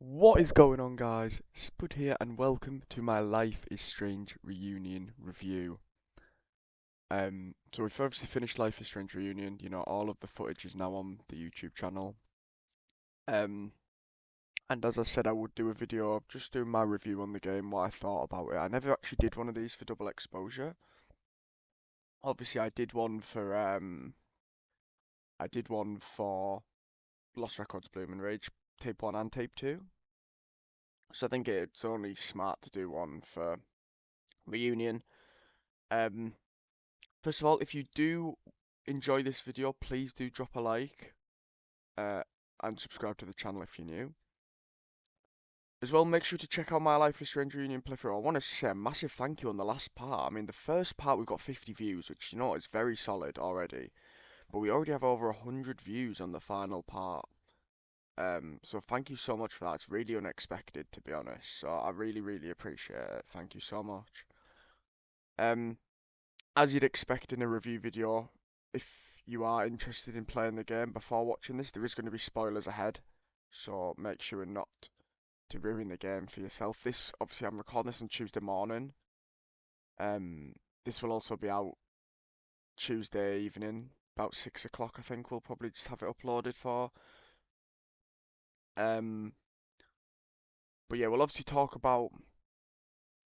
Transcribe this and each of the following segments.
What is going on, guys? Spud here, and welcome to my Life is Strange Reunion review. So we've obviously finished Life is Strange Reunion. You know, all of the footage is now on the YouTube channel. Um, and as I said, I would do a video of just doing my review on the game, what I thought about it. I never actually did one of these for Double Exposure. Obviously, I did one for Lost Records Bloom and Rage, Tape 1 and Tape 2. So I think it's only smart to do one for Reunion. Um, First of all, if you do enjoy this video, please do drop a like uh, and subscribe to the channel if you're new. As well, make sure to check out my Life is Strange Reunion playthrough. I want to say a massive thank you on the last part. I mean, the first part we got 50 views, which, you know, is very solid already. But we already have over 100 views on the final part. So thank you so much for that. It's really unexpected, to be honest. So I really, really appreciate it. Thank you so much. Um, as you'd expect in a review video, if you are interested in playing the game before watching this, there is going to be spoilers ahead, so make sure not to ruin the game for yourself. This, obviously, I'm recording this on Tuesday morning. Um, this will also be out Tuesday evening, about 6 o'clock. I think we'll probably just have it uploaded for. Um, but yeah, we'll obviously talk about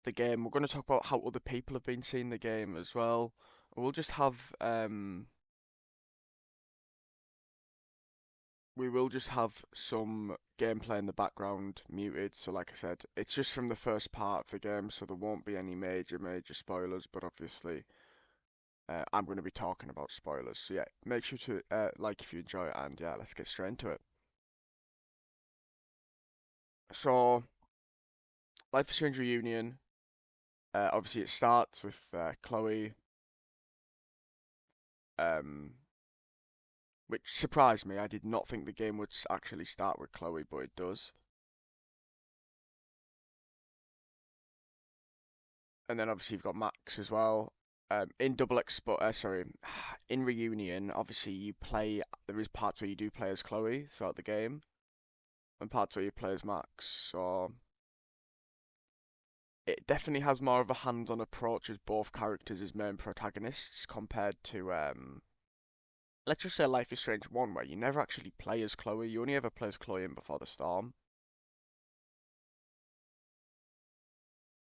the game. We're going to talk about how other people have been seeing the game as well. We'll just have we will just have some gameplay in the background muted. So like I said, it's just from the first part of the game, so there won't be any major spoilers. But obviously, I'm going to be talking about spoilers. So yeah, make sure to like if you enjoy it, and yeah, let's get straight into it. So, Life is Strange Reunion. Obviously, it starts with Chloe, um, which surprised me. I did not think the game would actually start with Chloe, but it does. And then obviously you've got Max as well. In sorry, in Reunion, obviously you play. There is parts where you do play as Chloe throughout the game, and parts where you play as Max. So it definitely has more of a hands-on approach as both characters as main protagonists compared to let's just say Life is Strange 1, where you never actually play as Chloe. You only ever play as Chloe in Before the Storm.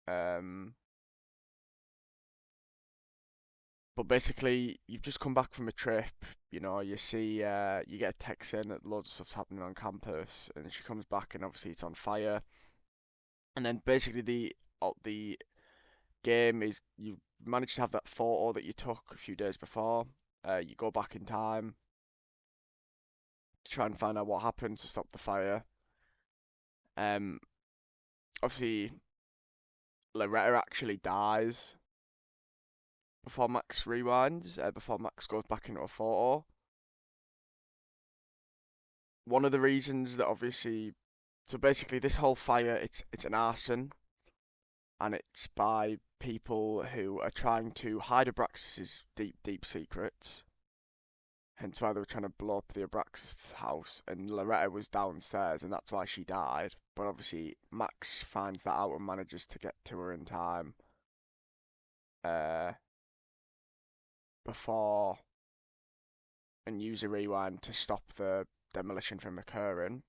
Um, But basically, you've just come back from a trip, you know, you see, you get a text saying that loads of stuff's happening on campus, and she comes back and obviously it's on fire. And then basically the game is you manage to have that photo that you took a few days before. You go back in time to try and find out what happened to stop the fire. Um, Obviously, Loretta actually dies before Max rewinds, before Max goes back into a photo. One of the reasons that obviously so basically, this whole fire, it's an arson, and it's by people who are trying to hide Abraxas's deep secrets. Hence why they were trying to blow up the Abraxas house, and Loretta was downstairs, and that's why she died. But obviously, Max finds that out and manages to get to her in time uh, before and use a rewind to stop the demolition from occurring.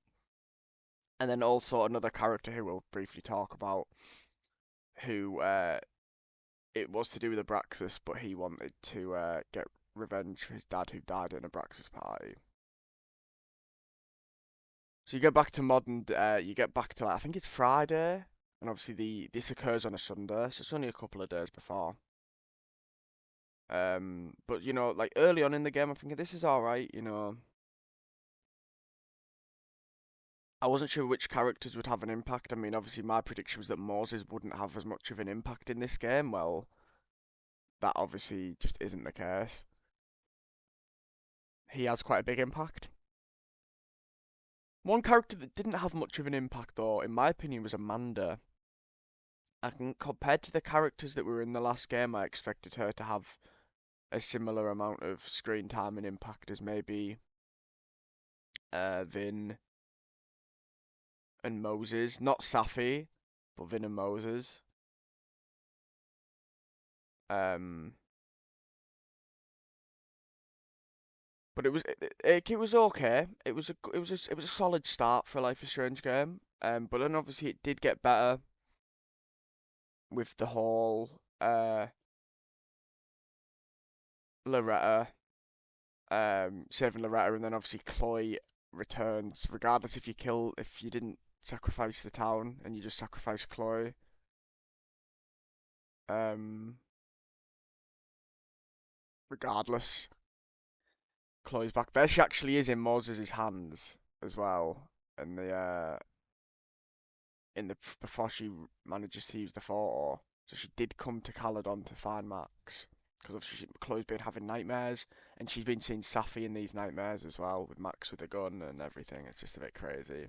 And then also another character who we'll briefly talk about, who it was to do with Abraxas, but he wanted to get revenge for his dad who died in a Abraxas party. So you get back to modern, you get back to like, I think it's Friday, and obviously this occurs on a Sunday, so it's only a couple of days before. But you know, like early on in the game, I'm thinking this is all right, you know. I wasn't sure which characters would have an impact. I mean, obviously my prediction was that Moses wouldn't have as much of an impact in this game. Well, that obviously just isn't the case. He has quite a big impact. One character that didn't have much of an impact, though, in my opinion, was Amanda. I think compared to the characters that were in the last game, I expected her to have a similar amount of screen time and impact as maybe Vin and Moses, not Safi, but Vin and Moses. Um, but it was okay. It was a solid start for a Life is Strange game. But then obviously it did get better with the whole Loretta saving Loretta, and then obviously Chloe returns regardless if you didn't sacrifice the town and you just sacrifice Chloe. Um, Regardless, Chloe's back there. She actually is in Moses' hands as well, and before she manages to use the photo. So she did come to Caledon to find Max because obviously Chloe's been having nightmares, and she's been seeing Safi in these nightmares as well with Max with a gun and everything. It's just a bit crazy.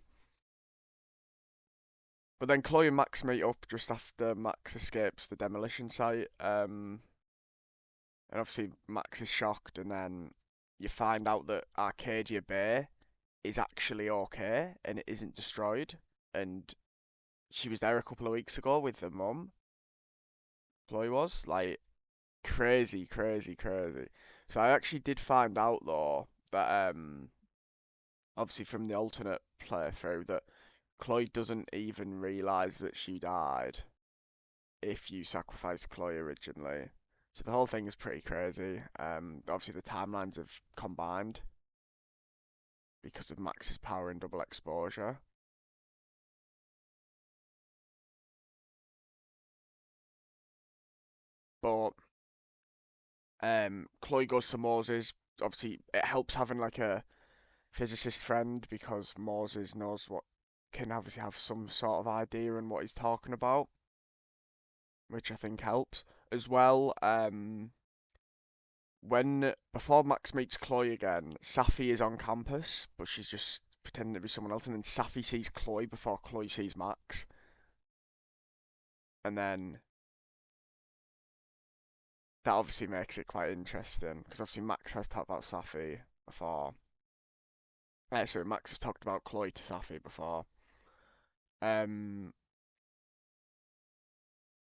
But then Chloe and Max meet up just after Max escapes the demolition site. And obviously Max is shocked, and then you find out that Arcadia Bay is actually okay and it isn't destroyed. And she was there a couple of weeks ago with her mum. Chloe was like crazy, crazy, crazy. So I actually did find out though that obviously from the alternate playthrough that Chloe doesn't even realise that she died if you sacrifice Chloe originally. So the whole thing is pretty crazy. Obviously the timelines have combined because of Max's power and double exposure. But Chloe goes to Moses. Obviously it helps having like a physicist friend because Moses knows what can obviously have some sort of idea on what he's talking about, which I think helps. As well, when before Max meets Chloe again, Safi is on campus, but she's just pretending to be someone else, and then Safi sees Chloe before Chloe sees Max, and then that obviously makes it quite interesting because obviously Max has talked about Safi before. Sorry, Max has talked about Chloe to Safi before. Um,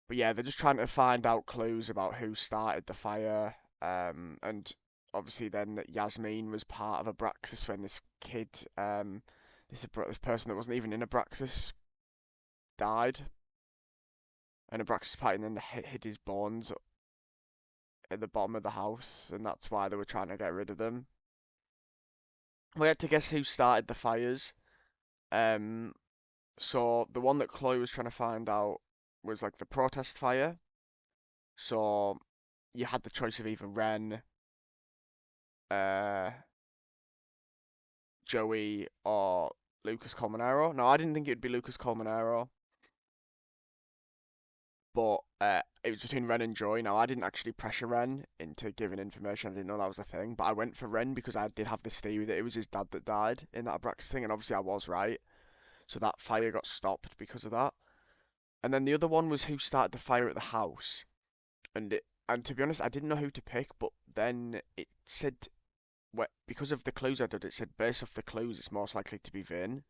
but yeah, they're just trying to find out clues about who started the fire. And obviously then that Yasmin was part of Abraxas when this kid, this person that wasn't even in Abraxas died, and Abraxas Titan then hid his bones at the bottom of the house, and that's why they were trying to get rid of them. We had to guess who started the fires. Um, so the one that Chloe was trying to find out was like the protest fire. So you had the choice of either Ren, uh, Joey, or Lucas Colmenero. No, I didn't think it would be Lucas Colmenero, but it was between Ren and Joey. Now, I didn't actually pressure Ren into giving information. I didn't know that was a thing, but I went for Ren because I did have this theory that it was his dad that died in that Abraxas thing, and obviously I was right. So that fire got stopped because of that. And then the other one was who started the fire at the house, and to be honest, I didn't know who to pick, but then it said because of the clues I did, it said based off the clues, it's most likely to be Vin.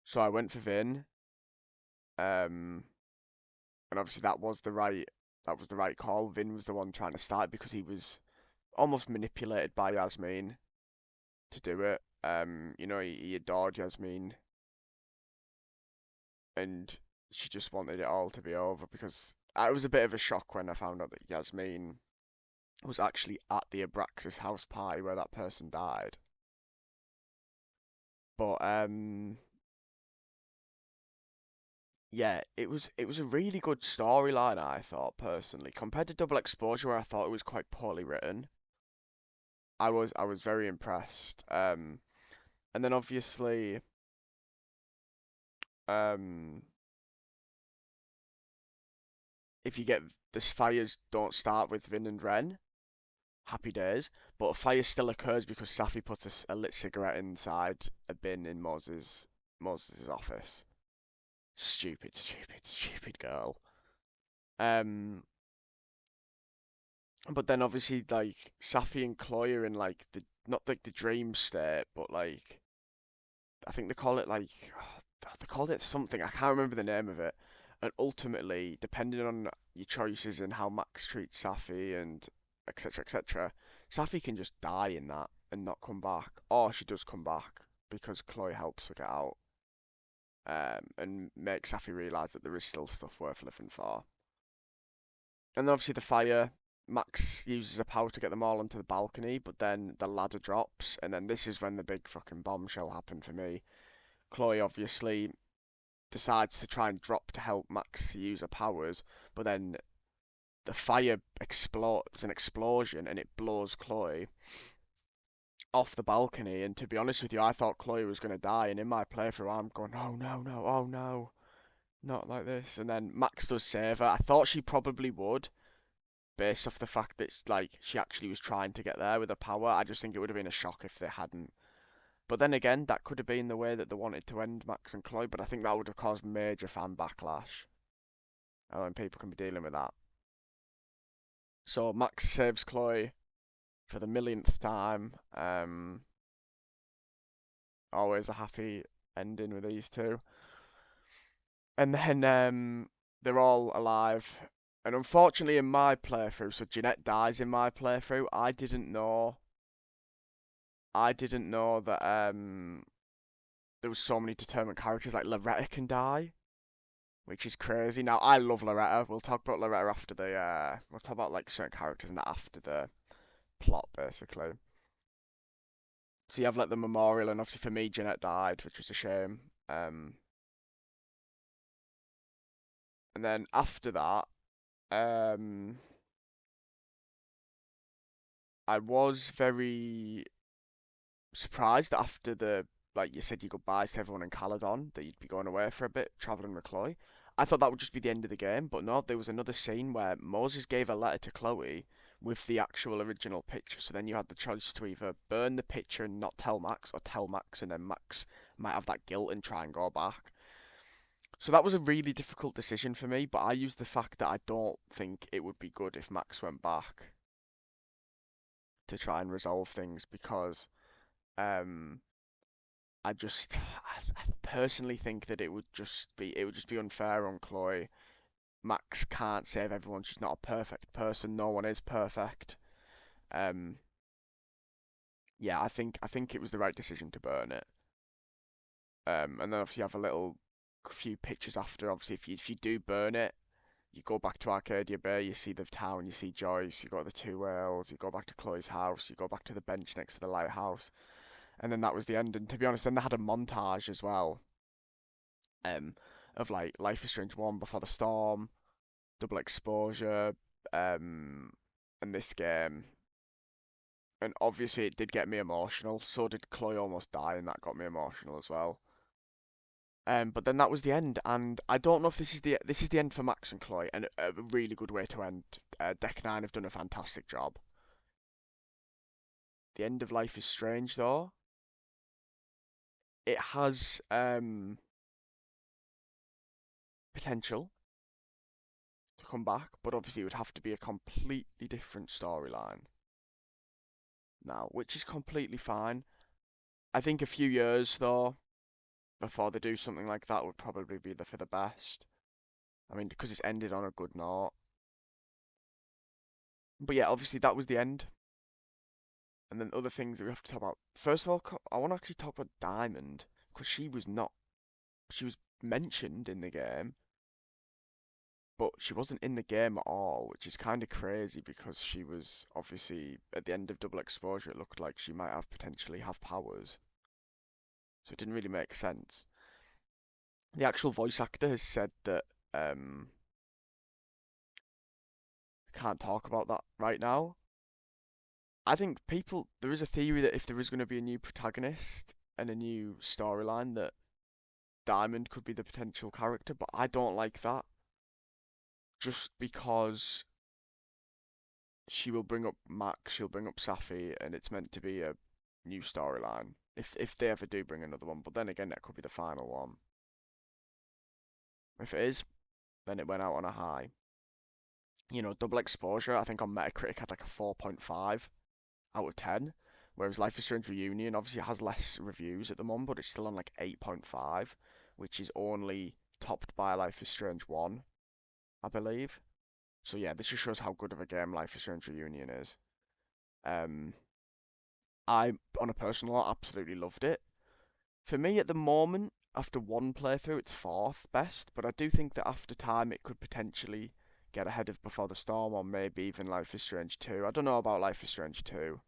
So I went for Vin. Um, and obviously that was the right call. Vin was the one trying to start because he was almost manipulated by Yasmin to do it. He adored Yasmin, and she just wanted it all to be over because it was a bit of a shock when I found out that Yasmin was actually at the Abraxas house party where that person died. But yeah, it was a really good storyline, I thought personally, compared to Double Exposure where I thought it was quite poorly written. I was very impressed. And then obviously, um, if you get the fires don't start with Vin and Ren, happy days. But a fire still occurs because Safi puts a lit cigarette inside a bin in Moses' office. Stupid, stupid, stupid girl. Um, but then obviously like Safi and Chloe are in like the not like the dream state, but like I think they call it like they called it something. I can't remember the name of it. And ultimately, depending on your choices and how Max treats Safi and etc. etc., Safi can just die in that and not come back, or she does come back because Chloe helps her get out, and makes Safi realise that there is still stuff worth living for. And obviously the fire, Max uses her power to get them all onto the balcony, but then the ladder drops, and then this is when the big fucking bombshell happened for me. Chloe obviously decides to try and drop to help Max use her powers, but then the fire explodes, there's an explosion, and it blows Chloe off the balcony. And to be honest with you, I thought Chloe was going to die, and in my playthrough, I'm going, oh no, no, oh no, not like this. And then Max does save her. I thought she probably would, based off the fact that like she actually was trying to get there with her power. I just think it would have been a shock if they hadn't. But then again, that could have been the way that they wanted to end Max and Chloe, but I think that would have caused major fan backlash. And people can be dealing with that. So Max saves Chloe for the millionth time. Always a happy ending with these two. And then they're all alive. And unfortunately, in my playthrough, so Jeanette dies in my playthrough. I didn't know. I didn't know that there was so many determined characters. Like Loretta can die, which is crazy. Now I love Loretta. We'll talk about Loretta after the. We'll talk about like certain characters and that after the plot, basically. So you have like the memorial, and obviously for me, Jeanette died, which was a shame. And then after that, um, I was very surprised that after the like you said your goodbyes to everyone in Caledon that you'd be going away for a bit, traveling with Chloe. I thought that would just be the end of the game, but no, there was another scene where Moses gave a letter to Chloe with the actual original picture. So then you had the choice to either burn the picture and not tell Max, or tell Max, and then Max might have that guilt and try and go back. So that was a really difficult decision for me, but I used the fact that I don't think it would be good if Max went back to try and resolve things because um I personally think that it would just be unfair on Chloe. Max can't save everyone. She's not a perfect person. No one is perfect. Um, yeah, I think it was the right decision to burn it. And then obviously you have a little few pictures after. Obviously, if you do burn it, you go back to Arcadia Bay, you see the town, you see Joyce, you got the two whales, you go back to Chloe's house, you go back to the bench next to the lighthouse, and then that was the end. And to be honest, then they had a montage as well, um, of like Life is Strange 1 Before the Storm, Double Exposure, um, and this game. And obviously it did get me emotional. So did Chloe almost die, and that got me emotional as well. But then that was the end, and I don't know if this is the end for Max and Chloe, and a really good way to end. Deck Nine have done a fantastic job. The end of Life is Strange, though. It has potential to come back, but obviously it would have to be a completely different storyline now, which is completely fine. I think a few years though before they do something like that would probably be for the best. I mean, because it's ended on a good note. But yeah, obviously that was the end. And then other things that we have to talk about. First of all, I want to actually talk about Diamond because she was not. She was mentioned in the game, but she wasn't in the game at all, which is kind of crazy because she was obviously at the end of Double Exposure. It looked like she might have potentially have powers, so it didn't really make sense. The actual voice actor has said that can't talk about that right now. I think there is a theory that if there is going to be a new protagonist and a new storyline, that Diamond could be the potential character, but I don't like that just because she will bring up Max, she'll bring up Safi, and it's meant to be a new storyline. If they ever do bring another one, but then again, that could be the final one. If it is, then it went out on a high. You know, Double Exposure, I think on Metacritic had like a 4.5 out of 10. Whereas Life is Strange Reunion obviously has less reviews at the moment, but it's still on like 8.5, which is only topped by Life is Strange 1, I believe. So yeah, this just shows how good of a game Life is Strange Reunion is. Um, I, on a personal note, absolutely loved it. For me, at the moment, after one playthrough, it's fourth best, but I do think that after time it could potentially get ahead of Before the Storm or maybe even Life is Strange 2. I don't know about Life is Strange 2.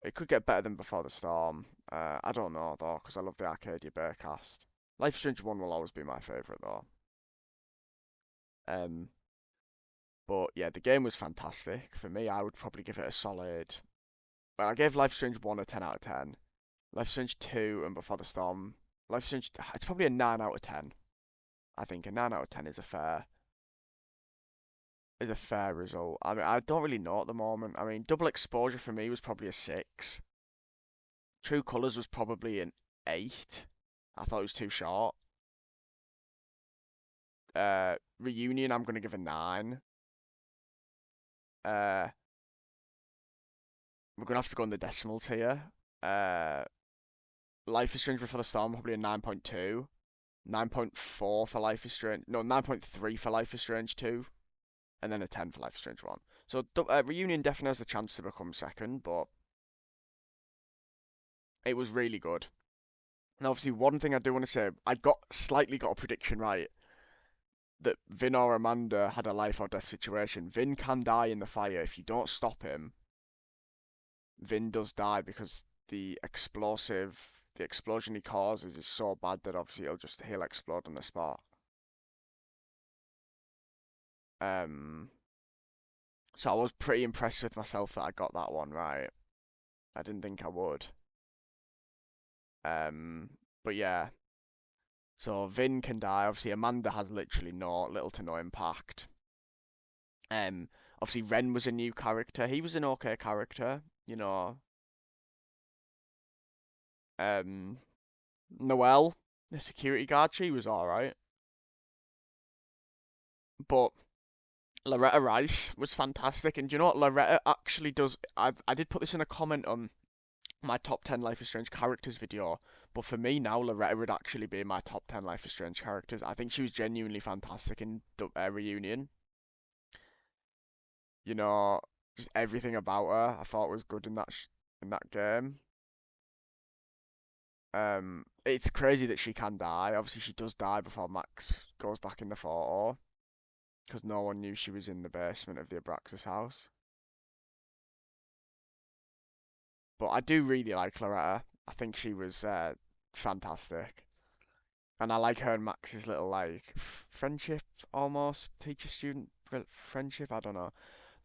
It could get better than Before the Storm. I don't know though, because I love the Arcadia Bearcast. Life is Strange 1 will always be my favourite though. Um, but yeah, the game was fantastic. For me, I would probably give it a solid. Well, I gave Life is Strange 1 a 10 out of 10. Life is Strange 2 and Before the Storm. Life is Strange, it's probably a 9 out of 10. I think a 9 out of 10 is a fair result. I mean, I don't really know at the moment. I mean, Double Exposure for me was probably a 6. True Colours was probably an 8. I thought it was too short. Reunion, I'm gonna give a 9. Uh, we're gonna have to go in the decimals here. Uh, Life is Strange Before the Storm, probably a 9.2. 9.4 for Life is Strange. No, 9.3 for Life is Strange 2. And then a 10 for Life is Strange 1. So Reunion definitely has the chance to become second, but it was really good. And obviously, one thing I do want to say, I slightly got a prediction right that Vin or Amanda had a life or death situation. Vin can die in the fire if you don't stop him. Vin does die because the explosion he causes is so bad that obviously he'll explode on the spot. Um, so I was pretty impressed with myself that I got that one right. I didn't think I would. Um, but yeah. So Vin can die. Obviously, Amanda has literally little to no impact. Um, obviously Ren was a new character. He was an okay character, you know. Um, Noelle, the security guard, she was all right, but Loretta Rice was fantastic. And do you know what Loretta actually does? I did put this in a comment on my top 10 Life is Strange characters video, but for me now, Loretta would actually be my top 10 Life is Strange characters. I think she was genuinely fantastic in Reunion. You know, just everything about her I thought was good in that game. It's crazy that she can die. Obviously, she does die before Max goes back in the photo, because no one knew she was in the basement of the Abraxas house. But I do really like Loretta. I think she was fantastic. And I like her and Max's little like friendship, almost teacher-student friendship. I don't know.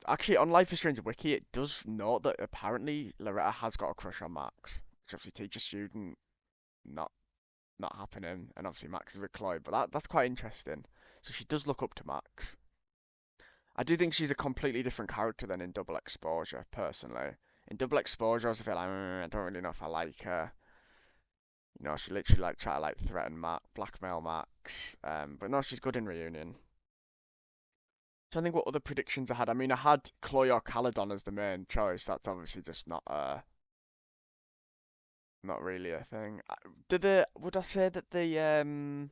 Actually, on Life is Strange Wiki, it does note that apparently Loretta has got a crush on Max. Which obviously teacher-student, not not happening, and obviously Max is with Chloe, but that's quite interesting. So she does look up to Max. I do think she's a completely different character than in Double Exposure, personally. In Double Exposure, I was a bit like, I don't really know if I like her. You know, she literally like try to like threaten Matt, blackmail Max. But no, she's good in Reunion. So I think what other predictions I had. I mean, I had Chloe or Caledon as the main choice. That's obviously just not really a thing. Would I say that the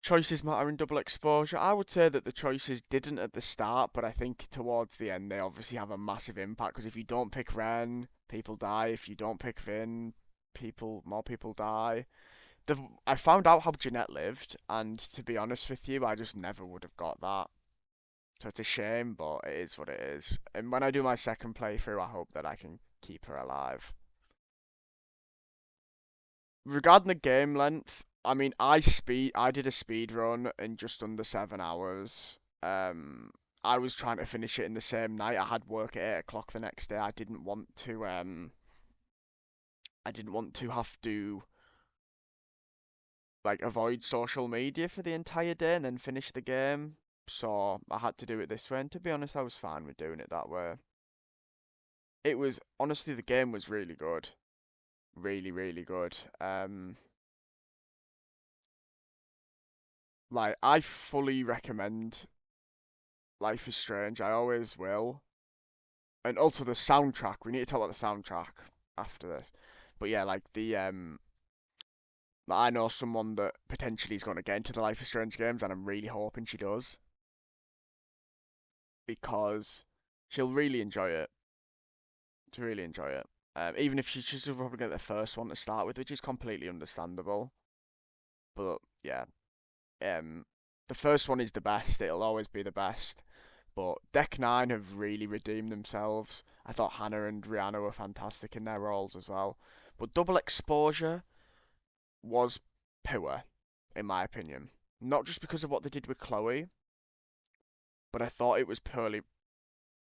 choices matter in Double Exposure? I would say that the choices didn't at the start, but I think towards the end they obviously have a massive impact, because if you don't pick Ren, people die. If you don't pick Vin, more people die. I found out how Jeanette lived, and to be honest with you, I just never would have got that. So it's a shame, but it is what it is. And when I do my second playthrough, I hope that I can keep her alive. Regarding the game length, I mean, I did a speed run in just under 7 hours. I was trying to finish it in the same night. I had work at 8 o'clock the next day. I didn't want to have to like avoid social media for the entire day and then finish the game. So I had to do it this way. And to be honest, I was fine with doing it that way. It was honestly, the game was really good, really, really good. Like I fully recommend Life is Strange. I always will. And also the soundtrack. We need to talk about the soundtrack after this. But yeah, like I know someone that potentially is going to get into the Life is Strange games, and I'm really hoping she does because she'll really enjoy it. To really enjoy it. Even if she's just probably get the first one to start with, which is completely understandable. But yeah, um, the first one is the best. It'll always be the best. But Deck Nine have really redeemed themselves. I thought Hannah and Rihanna were fantastic in their roles as well. But Double Exposure was poor, in my opinion. Not just because of what they did with Chloe, but I thought it was poorly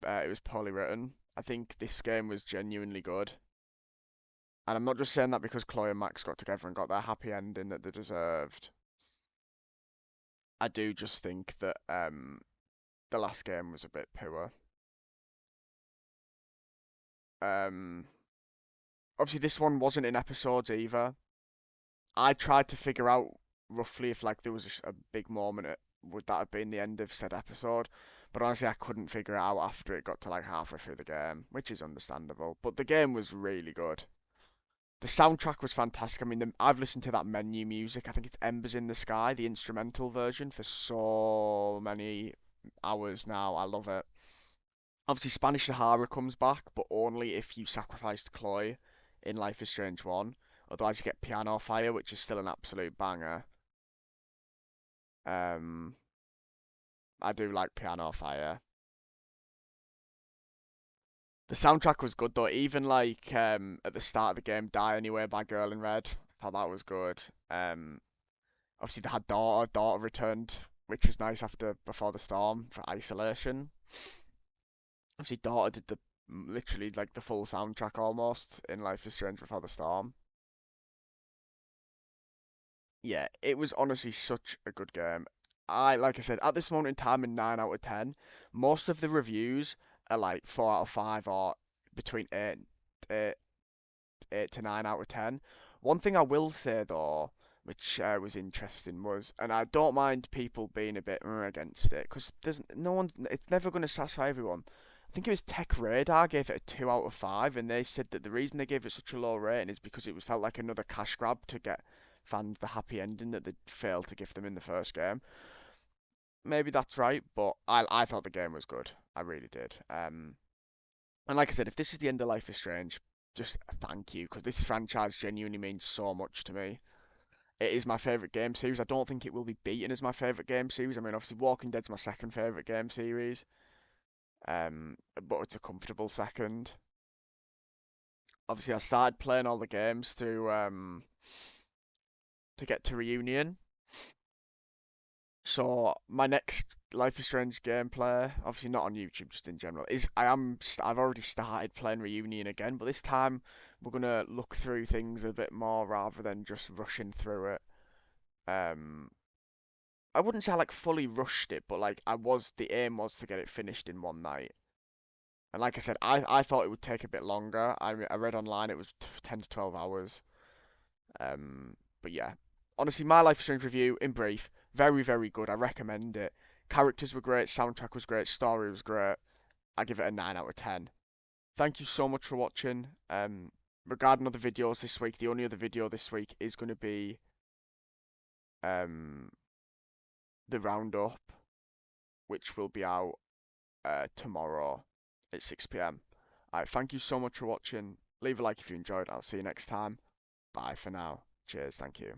written. I think this game was genuinely good. And I'm not just saying that because Chloe and Max got together and got their happy ending that they deserved. I do just think that the last game was a bit poor. Um, Obviously this one wasn't in episodes either. I tried to figure out roughly if like there was a big moment, would that have been the end of said episode? But honestly, I couldn't figure it out after it got to like halfway through the game, which is understandable. But the game was really good. The soundtrack was fantastic. I mean, I've listened to that menu music. I think it's Embers in the Sky, the instrumental version, for so many hours now. I love it. Obviously, Spanish Sahara comes back, but only if you sacrificed Chloe in Life is Strange 1. Otherwise, you get Piano Fire, which is still an absolute banger. Um, I do like Piano Fire. The soundtrack was good though. Even like at the start of the game, Die Anyway by Girl in Red. I thought that was good. Obviously they had Daughter. Daughter returned, which was nice after Before the Storm for Isolation. Obviously Daughter did the literally like the full soundtrack almost in Life is Strange Before the Storm. Yeah, it was honestly such a good game. Like I said, at this moment in time, a 9 out of 10. Most of the reviews are like 4 out of 5 or between 8, 8 to 9 out of 10. One thing I will say though, which was interesting was, and I don't mind people being a bit against it, because there's no one, it's never going to satisfy everyone. I think it was Tech Radar gave it a 2 out of 5, and they said that the reason they gave it such a low rating is because it was felt like another cash grab to get fans the happy ending that they failed to give them in the first game. Maybe that's right, but I thought the game was good. I really did. And like I said, if this is the end of Life is Strange, just thank you, because this franchise genuinely means so much to me. It is my favourite game series. I don't think it will be beaten as my favourite game series. I mean, obviously, Walking Dead's my second favourite game series, but it's a comfortable second. Obviously, I started playing all the games to get to Reunion. So my next Life is Strange gameplay, obviously not on YouTube, just in general, is I've already started playing Reunion again, but this time we're gonna look through things a bit more rather than just rushing through it. Um, I wouldn't say I like fully rushed it, but like the aim was to get it finished in one night. And like I said, I thought it would take a bit longer. I read online it was 10 to 12 hours. But yeah, honestly, my Life is Strange review in brief, very very good. I recommend it. Characters were great, soundtrack was great, story was great. I give it a 9 out of 10. Thank you so much for watching. Regarding other videos this week, the only other video this week is going to be um the roundup, which will be out tomorrow at 6 p.m. Alright, thank you so much for watching. Leave a like if you enjoyed. I'll see you next time. Bye for now. Cheers. Thank you.